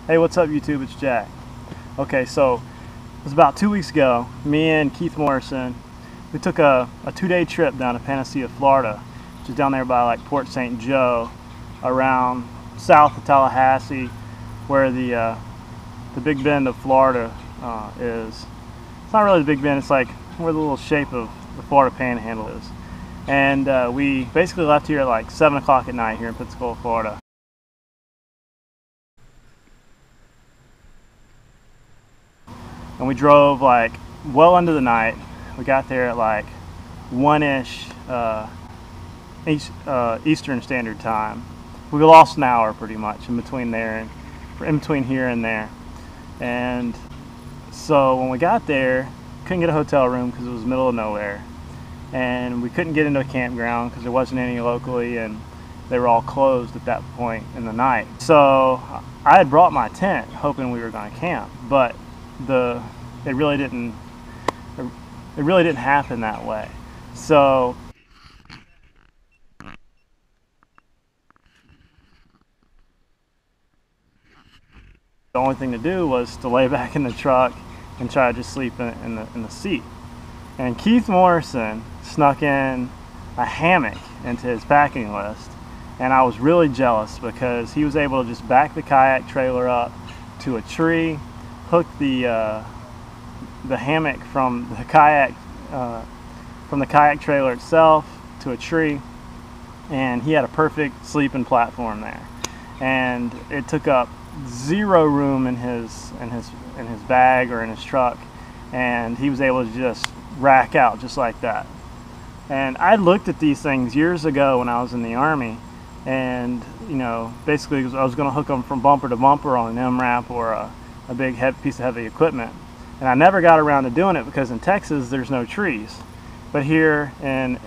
Hey, what's up YouTube? It's Jack. Okay, so it was about 2 weeks ago, me and Keith Morrison, we took a 2-day trip down to Panacea, Florida, which is down there by like Port St. Joe, around south of Tallahassee, where the Big Bend of Florida is. It's not really the Big Bend, it's like where the little shape of the Florida Panhandle is. And we basically left here at like 7 o'clock at night here in Pensacola, Florida. And we drove like well into the night. We got there at like 1-ish Eastern Standard Time. We lost an hour pretty much in between there, in between here and there. And so when we got there, couldn't get a hotel room because it was middle of nowhere, and we couldn't get into a campground because there wasn't any locally, and they were all closed at that point in the night. So I had brought my tent hoping we were going to camp, but it really didn't happen that way. So the only thing to do was to lay back in the truck and try to just sleep in the seat. And Keith Morrison snuck in a hammock into his packing list, and I was really jealous because he was able to just back the kayak trailer up to a tree, hook the hammock from the kayak trailer itself to a tree, and he had a perfect sleeping platform there. And it took up zero room in his bag or in his truck, and he was able to just rack out just like that. And I looked at these things years ago when I was in the Army, and you know, basically I was going to hook them from bumper to bumper on an MRAP or a big piece of heavy equipment. And I never got around to doing it because in Texas there's no trees. But here in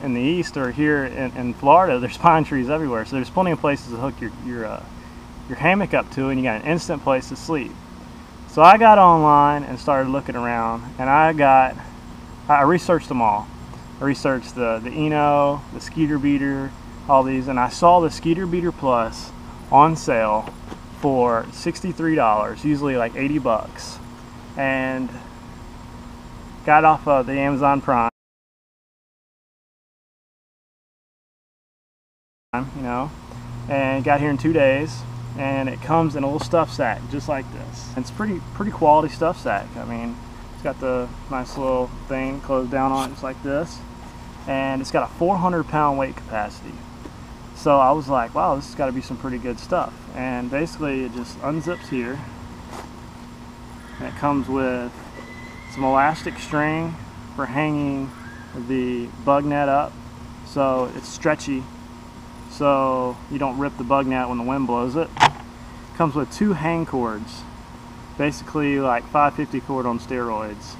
the east, or here in Florida, there's pine trees everywhere. So there's plenty of places to hook your hammock up to, and you got an instant place to sleep. So I got online and started looking around, and I researched them all. I researched the Eno, the Skeeter Beeter, all these, and I saw the Skeeter Beeter Plus on sale for $63, usually like 80 bucks. And got off of the Amazon Prime, you know, and got here in 2 days, and it comes in a little stuff sack just like this. It's pretty quality stuff sack. I mean, it's got the nice little thing closed down on it just like this, and it's got a 400-pound weight capacity. So I was like, wow, this has got to be some pretty good stuff. And basically it just unzips here, and it comes with some elastic string for hanging the bug net up, so it's stretchy, so you don't rip the bug net when the wind blows it. It comes with 2 hang cords, basically like 550 cord on steroids,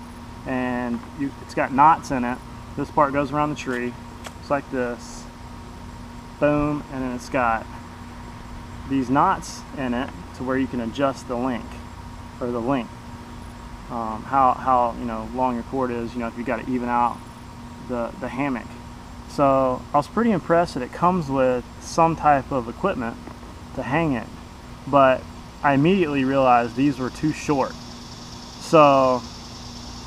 and it's got knots in it. This part goes around the tree, it's like this, boom, and then it's got these knots in it to where you can adjust the length, or the length. How you know, long your cord is, you know, if you got to even out the hammock. So I was pretty impressed that it comes with some type of equipment to hang it, but I immediately realized these were too short. So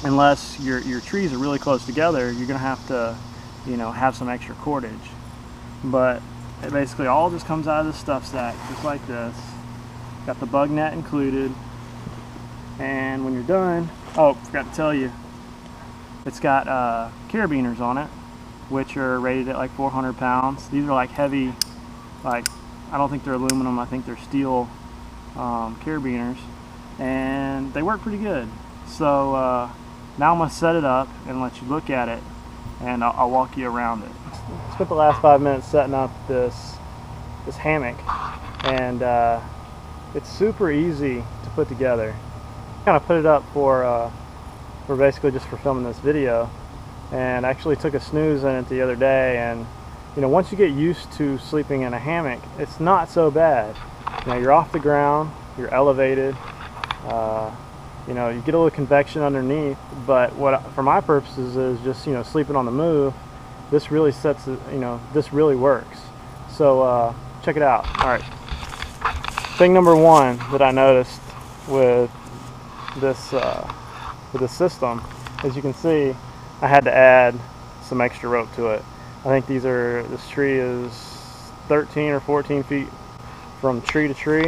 unless your trees are really close together, you're gonna have to, you know, have some extra cordage. But it basically all just comes out of this stuff sack just like this. Got the bug net included. And when you're done, oh, forgot to tell you, it's got carabiners on it, which are rated at like 400 pounds. These are like heavy, like, I don't think they're aluminum, I think they're steel carabiners, and they work pretty good. So now I'm going to set it up and let you look at it, and I'll walk you around it. Spent the last 5 minutes setting up this hammock, and it's super easy to put together. Kind of put it up for basically just for filming this video, and actually took a snooze in it the other day, and you know, once you get used to sleeping in a hammock, it's not so bad. You know, you're off the ground, you're elevated, you know, you get a little convection underneath, but what for my purposes is just, you know, sleeping on the move. This really sets it, you know, this really works. So check it out. All right. thing number one that I noticed with this system, as you can see, I had to add some extra rope to it. I think this tree is 13 or 14 feet from tree to tree.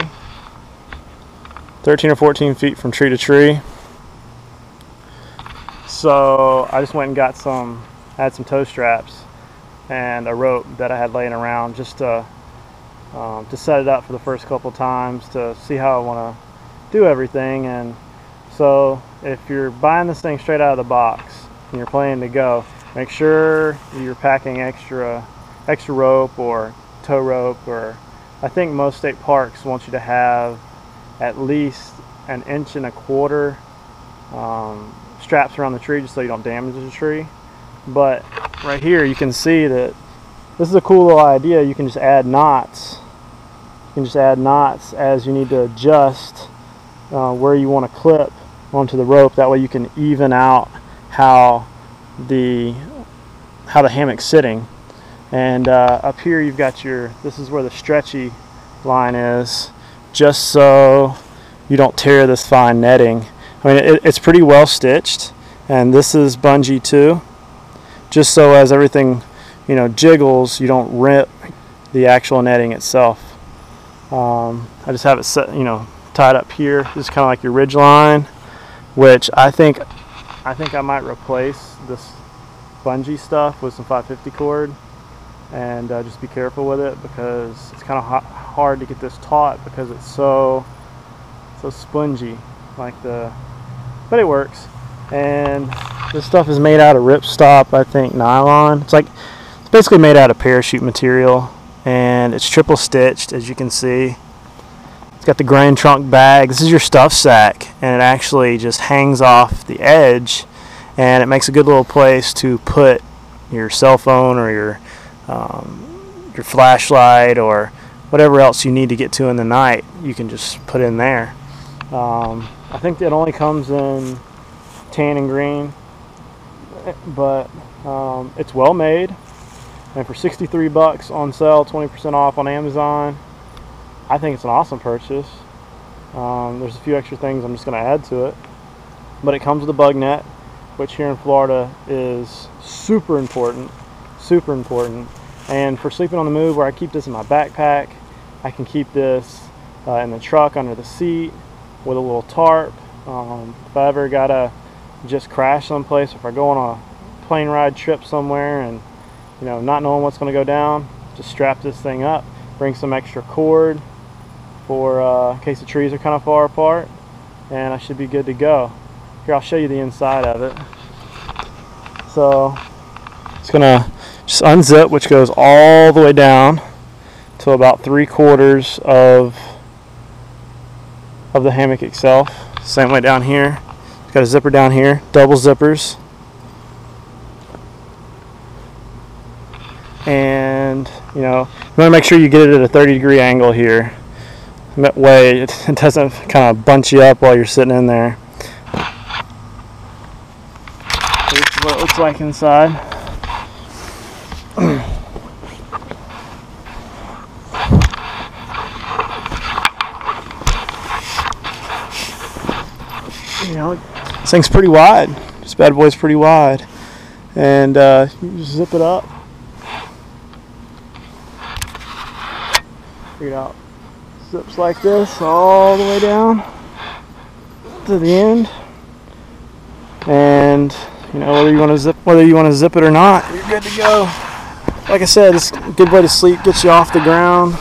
13 or 14 feet from tree to tree. So I just went and got had some tow straps and a rope that I had laying around just to set it up for the first couple times to see how I want to do everything. And so if you're buying this thing straight out of the box and you're planning to go, make sure you're packing extra rope or tow rope, or I think most state parks want you to have at least 1.25 inch straps around the tree just so you don't damage the tree. But right here you can see that this is a cool little idea. You can just add knots. You can just add knots as you need to adjust where you want to clip onto the rope. That way you can even out how the hammock's sitting. And up here you've got this is where the stretchy line is, just so you don't tear this fine netting. I mean, it's pretty well stitched, and this is bungee too, just so as everything, you know, jiggles, you don't rip the actual netting itself. I just have it set, you know, tied up here. This is kind of like your ridge line, which I think I might replace this bungee stuff with some 550 cord, and just be careful with it because it's kind of hard to get this taut because it's so spongy, but it works. And this stuff is made out of ripstop, I think, nylon. It's basically made out of parachute material, and it's triple stitched, as you can see. It's got the grain trunk bag. This is your stuff sack, and it actually just hangs off the edge, and it makes a good little place to put your cell phone or your flashlight or whatever else you need to get to in the night. You can just put in there. I think it only comes in tan and green, but it's well made, and for 63 bucks on sale, 20% off on Amazon, I think it's an awesome purchase. There's a few extra things I'm just going to add to it, but it comes with a bug net, which here in Florida is super important. And for sleeping on the move, where I keep this in my backpack, I can keep this in the truck under the seat with a little tarp. If I ever gotta just crash someplace, if I go on a plane ride trip somewhere and, you know, not knowing what's going to go down, just strap this thing up, bring some extra cord for in case the trees are kind of far apart, and I should be good to go. Here, I'll show you the inside of it. So it's gonna just unzip, which goes all the way down to about 3/4 of the hammock itself. Same way down here. It's got a zipper down here, double zippers. And, you know, you want to make sure you get it at a 30-degree angle here. That way it doesn't kind of bunch you up while you're sitting in there. This is what it looks like inside. You know, this thing's pretty wide. This bad boy's pretty wide, and you just zip it up. Figure it out. Zips like this all the way down to the end, and you know, whether you want to zip it or not, you're good to go. Like I said, it's a good way to sleep. Gets you off the ground.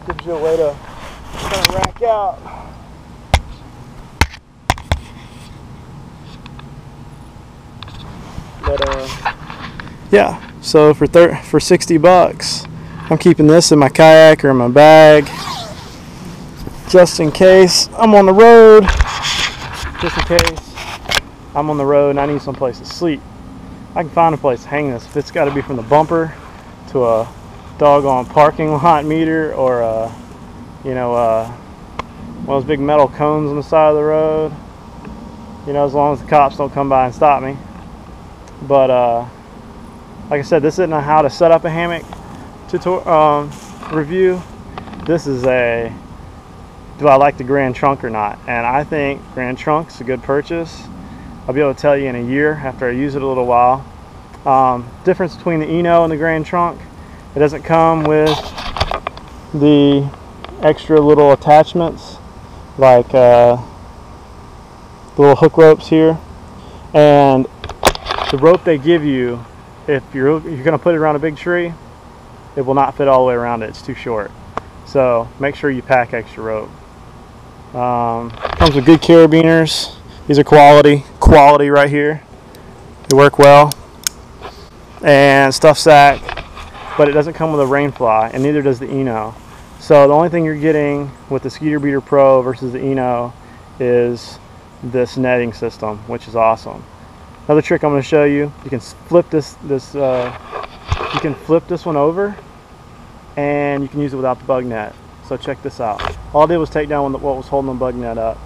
Gives you a way to kind of rack out. But yeah, so for 60 bucks, I'm keeping this in my kayak or in my bag, just in case I'm on the road. Just in case I'm on the road and I need someplace to sleep, I can find a place to hang this. If it's got to be from the bumper to a doggone parking lot meter, or you know, one of those big metal cones on the side of the road, you know, as long as the cops don't come by and stop me. But like I said, this isn't a how to set up a hammock review, this is a do I like the Grand Trunk or not, and I think Grand Trunk's a good purchase. I'll be able to tell you in a year after I use it a little while. Difference between the Eno and the Grand Trunk, it doesn't come with the extra little attachments like the little hook ropes here, and the rope they give you, if you're going to put it around a big tree, it will not fit all the way around it. It's too short. So make sure you pack extra rope. Comes with good carabiners. These are quality right here. They work well. And stuff sack, but it doesn't come with a rain fly, and neither does the Eno. So the only thing you're getting with the Skeeter Beeter Pro versus the Eno is this netting system, which is awesome. Another trick I'm going to show you: you can flip this one over, and you can use it without the bug net. So check this out. All I did was take down what was holding the bug net up,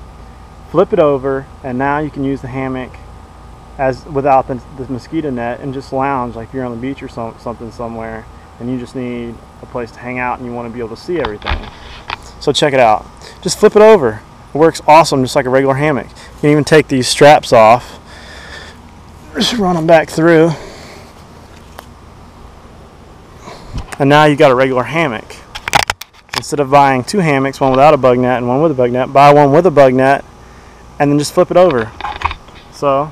flip it over, and now you can use the hammock as without the mosquito net and just lounge like you're on the beach or something somewhere, and you just need a place to hang out and you want to be able to see everything. So check it out. Just flip it over. It works awesome, just like a regular hammock. You can even take these straps off, just run them back through, and now you got a regular hammock. Instead of buying two hammocks, one without a bug net and one with a bug net, buy one with a bug net and then just flip it over. So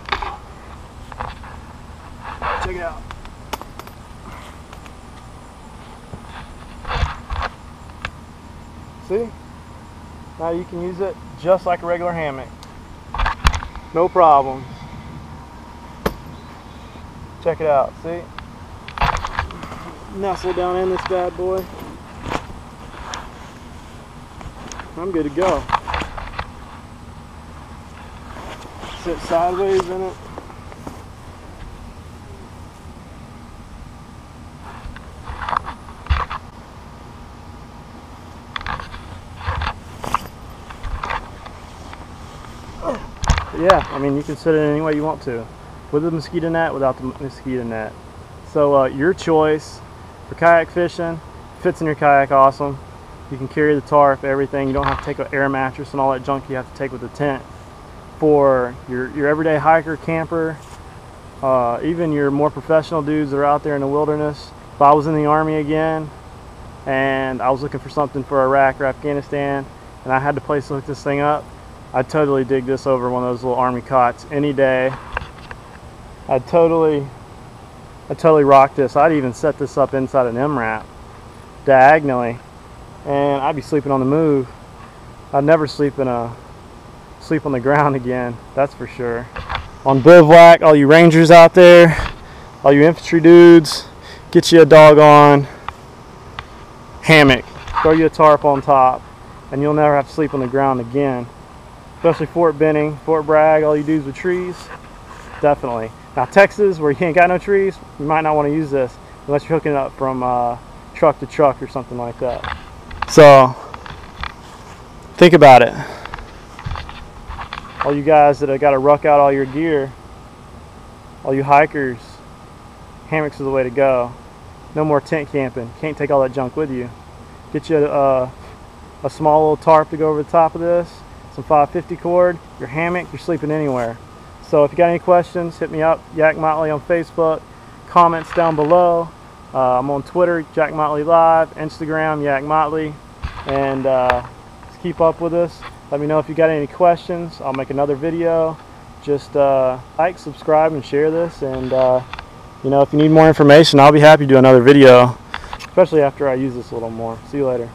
check it out. See? Now you can use it just like a regular hammock. No problem. Check it out. See? Nestle down in this bad boy. I'm good to go. Sit sideways in it. Yeah, I mean, you can sit it any way you want to, with the mosquito net, without the mosquito net. So your choice. For kayak fishing, fits in your kayak awesome. You can carry the tarp, everything. You don't have to take an air mattress and all that junk you have to take with the tent. For your everyday hiker, camper, even your more professional dudes that are out there in the wilderness. If I was in the Army again and I was looking for something for Iraq or Afghanistan and I had the place to hook this thing up, I'd totally dig this over one of those little Army cots any day. I'd totally rock this. I'd even set this up inside an MRAP diagonally, and I'd be sleeping on the move. I'd never sleep on the ground again, that's for sure. On bivouac, all you rangers out there, all you infantry dudes, get you a doggone hammock. Throw you a tarp on top, and you'll never have to sleep on the ground again. Especially Fort Benning, Fort Bragg, all you dudes with trees, definitely. Now Texas, where you ain't got no trees, you might not want to use this unless you're hooking it up from truck to truck or something like that. So think about it. All you guys that have got to ruck out all your gear, all you hikers, hammocks are the way to go. No more tent camping. Can't take all that junk with you. Get you a small little tarp to go over the top of this, some 550 cord, your hammock, you're sleeping anywhere. So if you got any questions, hit me up, Yak Motley on Facebook, comments down below. I'm on Twitter, Jack Motley Live, Instagram, Yak Motley, and just keep up with us. Let me know if you got any questions. I'll make another video. Just like, subscribe, and share this. And you know, if you need more information, I'll be happy to do another video, especially after I use this a little more. See you later.